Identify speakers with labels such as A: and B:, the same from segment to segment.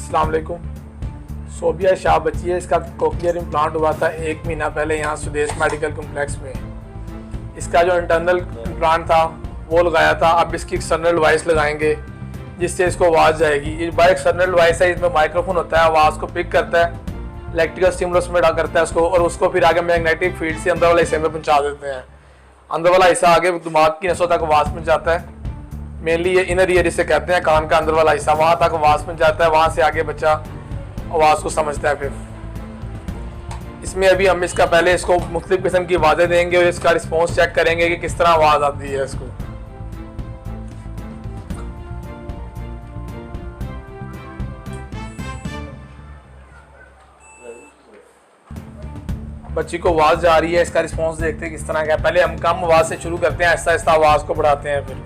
A: अस्सलाम वालेकुम। सोबिया शाह बच्ची है, इसका कोक्लियर इम्प्लांट हुआ था 1 महीना पहले यहाँ सुदेश मेडिकल कम्प्लेक्स में। इसका जो इंटरनल इम्प्लांट था वो लगाया था। अब इसकी एक्सटर्नल डिवाइस लगाएंगे जिससे इसको आवाज़ जाएगी। ये बाय एक्सटर्नल डिवाइस है, इसमें माइक्रोफोन होता है, आवाज़ को पिक करता है, इलेक्ट्रिकल स्टिमुलस में करता है उसको, और उसको फिर आगे मैग्नेटिक फील्ड से अंदर वाले हिस्से में पहुँचा देते हैं। अंदर वाला हिस्सा आगे दिमाग की नसों तक आवाज़ पहुँचाता है। मेनली ये इनर ईयर जिसे कहते हैं, कान का अंदर वाला हिस्सा, वहाँ तक आवाज़ पहुँच जाता है। वहाँ से आगे बच्चा आवाज़ को समझता है। फिर इसमें अभी हम इसका पहले इसको मुख्तलिफ किस्म की आवाज़ें देंगे और इसका रिस्पॉन्स चेक करेंगे कि किस तरह आवाज़ आती है इसको। बच्ची को आवाज़ जा रही है, इसका रिस्पॉन्स देखते हैं किस तरह का है। पहले हम कम आवाज़ से शुरू करते हैं, आहिस्ता आहिस्ता आवाज़ को बढ़ाते हैं। फिर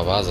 B: आवाज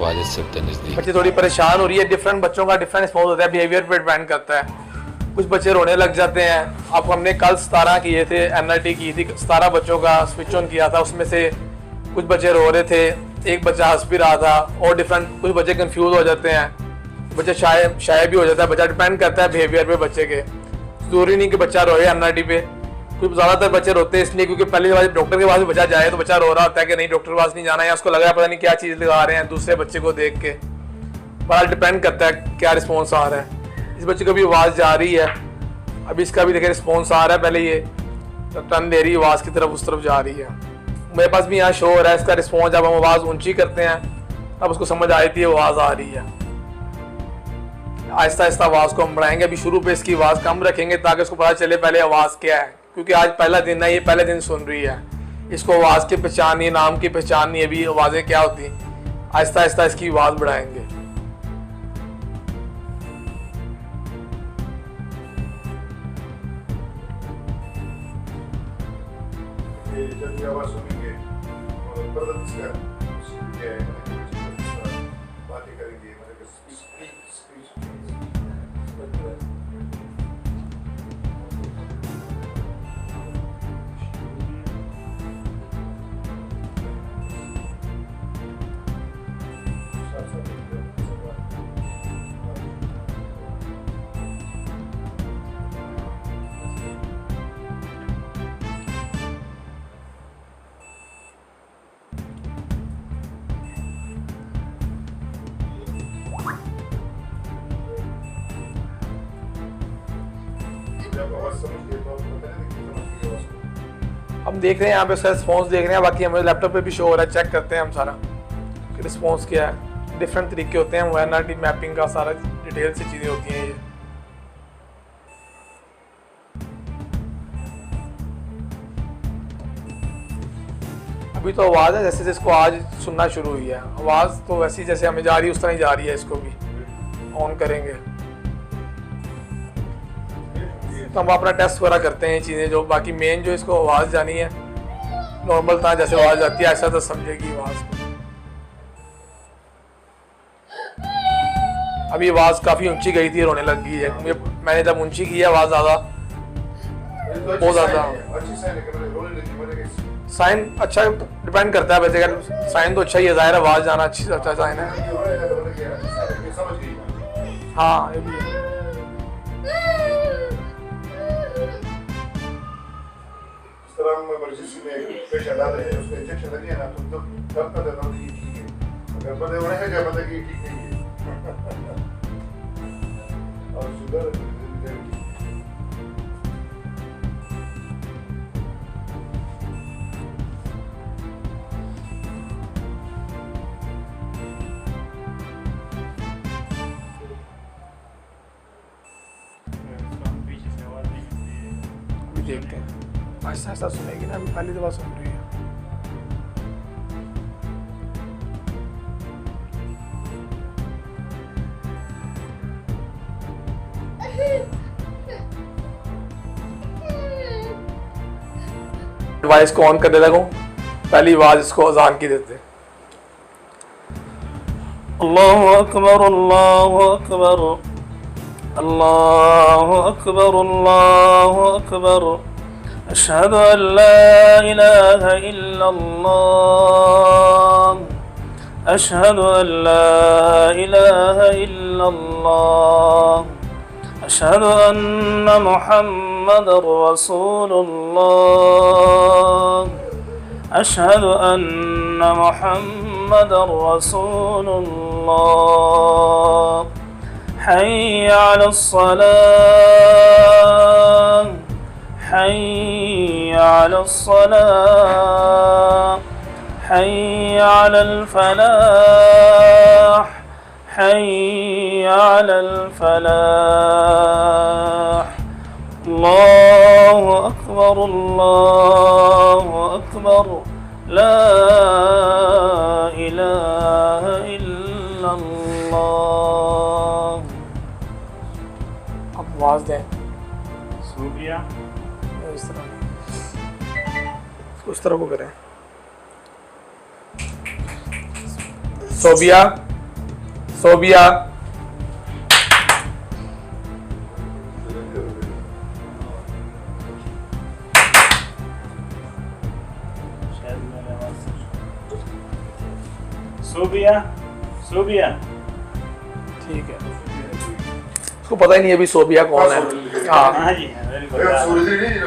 B: वालिद से नजदीक
A: बच्चे थोड़ी परेशान हो रही है। डिफरेंट बच्चों का डिफरेंट रिस्पॉन्स होता है, बिहेवियर पे डिपेंड करता है। कुछ बच्चे रोने लग जाते हैं। अब हमने कल 17 किए थे, एनआरटी की थी, 17 बच्चों का स्विच ऑन किया था। उसमें से कुछ बच्चे रो रहे थे, एक बच्चा हंस भी रहा था, और डिफरेंट कुछ बच्चे कंफ्यूज हो जाते हैं, बच्चे शाय भी हो जाता है। बच्चा डिपेंड करता है बिहेवियर पे बच्चे के। जरूरी नहीं कि बच्चा रोए एनआरटी पे। कुछ ज़्यादातर बच्चे रोते हैं इसलिए क्योंकि पहली बार डॉक्टर के पास भी बच्चा जाए तो बच्चा रो रहा होता है कि नहीं डॉक्टर के पास नहीं जाना है, उसको लगा पता नहीं क्या चीज़ लगा रहे हैं दूसरे बच्चे को देख के। बड़ा डिपेंड करता है क्या रिस्पॉन्स आ रहा है। इस बच्चे को भी आवाज़ जा रही है, अभी इसका भी देखिए रिस्पॉन्स आ रहा है। पहले ये टर्न दे रही है आवाज़ की तरफ, उस तरफ जा रही है। मेरे पास भी यहाँ शो हो रहा है इसका रिस्पॉन्स। जब हम आवाज़ ऊँची करते हैं तब उसको समझ आई थी आवाज़ आ रही है। आहिस्ता आहिस्ता आवाज़ को हम बढ़ाएंगे। अभी शुरू पे इसकी आवाज़ कम रखेंगे ताकि उसको पता चले पहले आवाज़ क्या है, क्योंकि आज पहला दिन है, ये पहले दिन सुन रही है। इसको आवाज़ की पहचान नहीं, नाम की पहचान नहीं, अभी आवाज़ें क्या होती। आहिस्ता आहिस्ता इसकी आवाज़ बढ़ाएंगे। हम देख रहे हैं यहाँ पे उसका रिस्पॉन्स देख रहे हैं। बाकी हमें लैपटॉप पे भी शो हो रहा है, चेक करते हैं हम सारा कि रिस्पॉन्स क्या है। डिफरेंट तरीके होते हैं, वो एनआरटी मैपिंग का सारा डिटेल से चीज़ें होती हैं। ये अभी तो आवाज़ है जैसे जिसको आज सुनना शुरू हुई है, आवाज़ तो वैसी जैसे हमें जा रही है उस तरह ही जा रही है। इसको भी ऑन करेंगे तो हम अपना टेस्ट वगैरह करते हैं चीज़ें जो। बाकी मेन जो इसको आवाज़ जानी है नॉर्मल था जैसे आवाज़ जाती है ऐसा तो समझेगी आवाज़ को। अभी आवाज़ काफ़ी ऊंची गई थी, रोने लग गई है। मैंने जब ऊंची की है आवाज़ ज़्यादा, बहुत ज़्यादा साइन अच्छा डिपेंड करता है। वैसे अगर साइन तो अच्छा ही है, ज़ाहिर आवाज़ जाना अच्छा साइन है। हाँ ये भी है।
C: इमरजेंसी में पेशेंट आ रहे हैं, उसको इंजेक्शन लगे ना तो डरता रहता हूँ कि ठीक है, अगर बंदे होने का क्या पता कि ठीक नहीं है। और शुगर
A: देखते हैं आहिस्ता आहिस्ता सुनेगी ना, अभी पहली दफ़ा सुन रही है। डिवाइस को ऑन करने लगूं, पहली आवाज़ इसको अजान की देते।
D: अल्लाहु अकबर अल्लाहु अकबर अल्लाहु अकबर अल्लाहु अकबर अशहदु अन ला इलाहा इल्लल्लाह अशहदु अन ला इलाहा इल्लल्लाह अशहदु अन्न मुहम्मदर रसूलुल्लाह अशहदु अन्न मुहम्मदर रसूलुल्लाह हय्य अलस्सलाह हय्य अलस्सलाह हय्य अलल फलाह हय्य अलल फलाह अल्लाहु अकबर ला इलाहा इल्लल्लाह।
A: अब आवाज़ दें
D: सूबिया
A: इस तरह, उस तरह को करें। सोबिया सोबिया
D: सूबिया सूबिया
A: ठीक है, उसको पता ही नहीं अभी सोबिया कौन है। हाँ
D: हाँ जी हाँ, बिल्कुल।
C: सूरज नहीं,